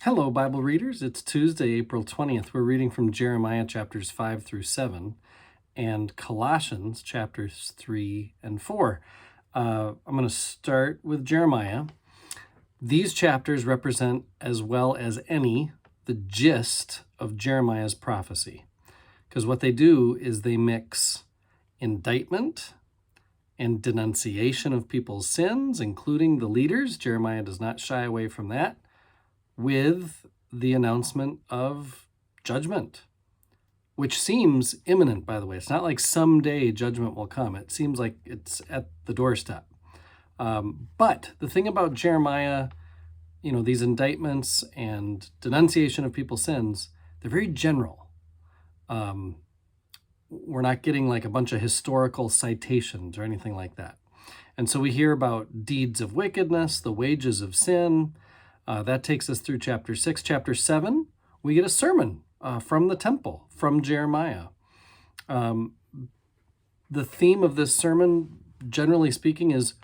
Hello, Bible readers. It's Tuesday, April 20th. We're reading from Jeremiah chapters 5 through 7 and Colossians chapters 3 and 4. I'm going to start with Jeremiah. These chapters represent, as well as any, the gist of Jeremiah's prophecy. Because what they do is they mix indictment and denunciation of people's sins, including the leaders. Jeremiah does not shy away from that, with the announcement of judgment, which seems imminent, by the way. It's not like someday judgment will come. It seems like it's at the doorstep. But the thing about Jeremiah, these indictments and denunciation of people's sins, they're very general. We're not getting like a bunch of historical citations or anything like that. And so we hear about deeds of wickedness, the wages of sin. That takes us through chapter 6. Chapter 7, we get a sermon from the temple, from Jeremiah. The theme of this sermon, generally speaking, is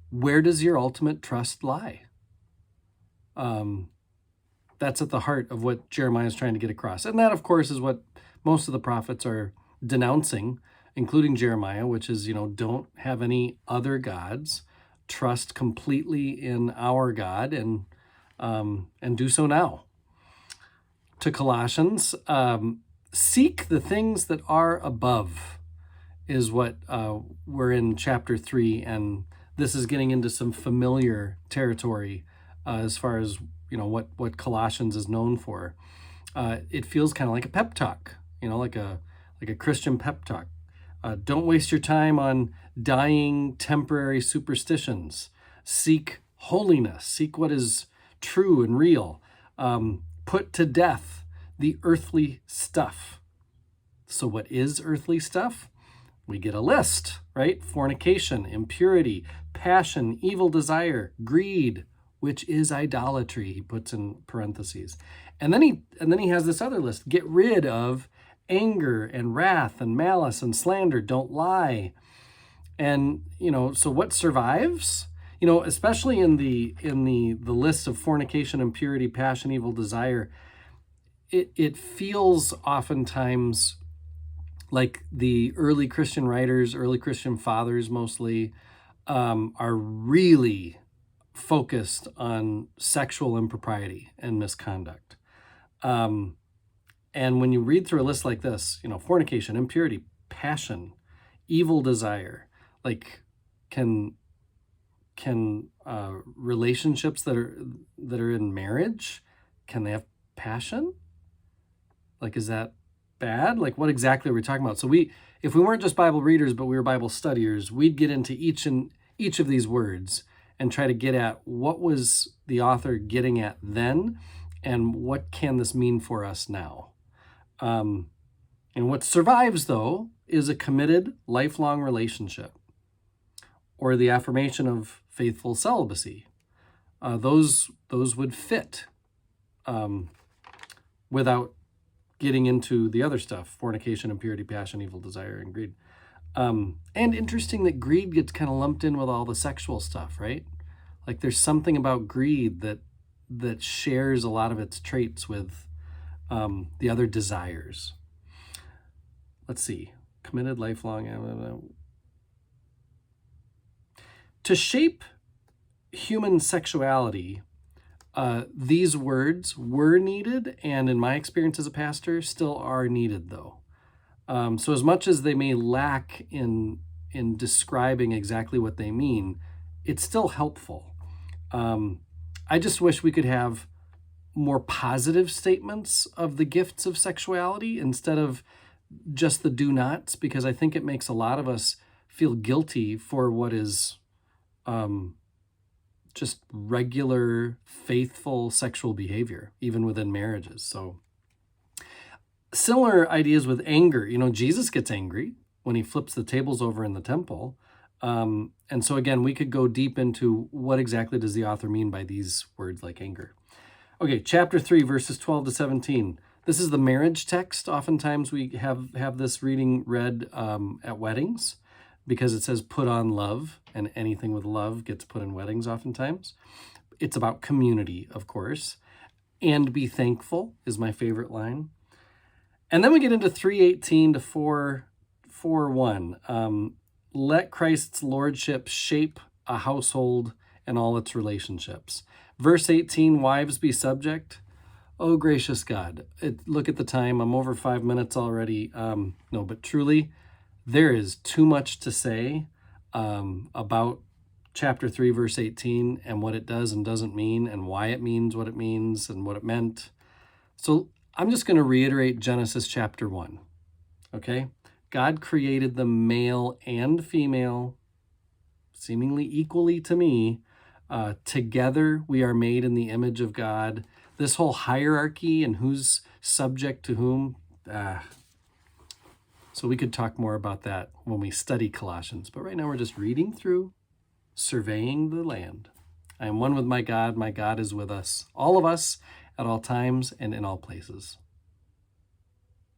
where does your ultimate trust lie? That's at the heart of what Jeremiah is trying to get across. And that, of course, is what most of the prophets are denouncing, including Jeremiah, which is, don't have any other gods. Trust completely in our God and do so now. To Colossians, seek the things that are above is what we're in chapter 3, and this is getting into some familiar territory as far as what Colossians is known for. It feels kind of like a pep talk, like a Christian pep talk. Don't waste your time on dying temporary superstitions. Seek holiness. Seek what is true and real. Put to death the earthly stuff. So what is earthly stuff? We get a list, right? Fornication, impurity, passion, evil desire, greed, which is idolatry, he puts in parentheses. And then he has this other list. Get rid of anger and wrath and malice and slander. Don't lie. And, so what survives? Especially in the list of fornication, impurity, passion, evil desire, it feels oftentimes like the early Christian writers, early Christian fathers mostly, are really focused on sexual impropriety and misconduct. And when you read through a list like this, fornication, impurity, passion, evil desire, like can relationships that are in marriage, can they have passion? Like, is that bad? Like, what exactly are we talking about? So if we weren't just Bible readers, but we were Bible studiers, we'd get into each of these words and try to get at what was the author getting at then, and what can this mean for us now? And what survives, though, is a committed, lifelong relationship, or the affirmation of faithful celibacy. Those would fit without getting into the other stuff: fornication, impurity, passion, evil desire, and greed. And interesting that greed gets kind of lumped in with all the sexual stuff, right? Like there's something about greed that shares a lot of its traits with the other desires. Let's see. Committed, lifelong. To shape human sexuality, these words were needed, and in my experience as a pastor, still are needed, though. So as much as they may lack in describing exactly what they mean, it's still helpful. I just wish we could have more positive statements of the gifts of sexuality instead of just the do nots, because I think it makes a lot of us feel guilty for what is just regular, faithful sexual behavior, even within marriages. So similar ideas with anger. Jesus gets angry when he flips the tables over in the temple. And so again, we could go deep into what exactly does the author mean by these words like anger. Okay, chapter 3, verses 12 to 17. This is the marriage text. Oftentimes we have this reading read at weddings, because it says put on love, and anything with love gets put in weddings oftentimes. It's about community, of course. and be thankful is my favorite line. And then we get into 3:18 to 4:1. Let Christ's lordship shape a household and all its relationships. Verse 18, wives be subject. Oh, gracious God. Look at the time. I'm over 5 minutes already. No, but truly, there is too much to say about chapter 3, verse 18, and what it does and doesn't mean, and why it means what it means and what it meant. So I'm just going to reiterate Genesis chapter 1, okay? God created the male and female, seemingly equally to me. Together we are made in the image of God. This whole hierarchy and who's subject to whom, so we could talk more about that when we study Colossians. But right now we're just reading through, surveying the land. I am one with my God is with us, all of us, at all times and in all places.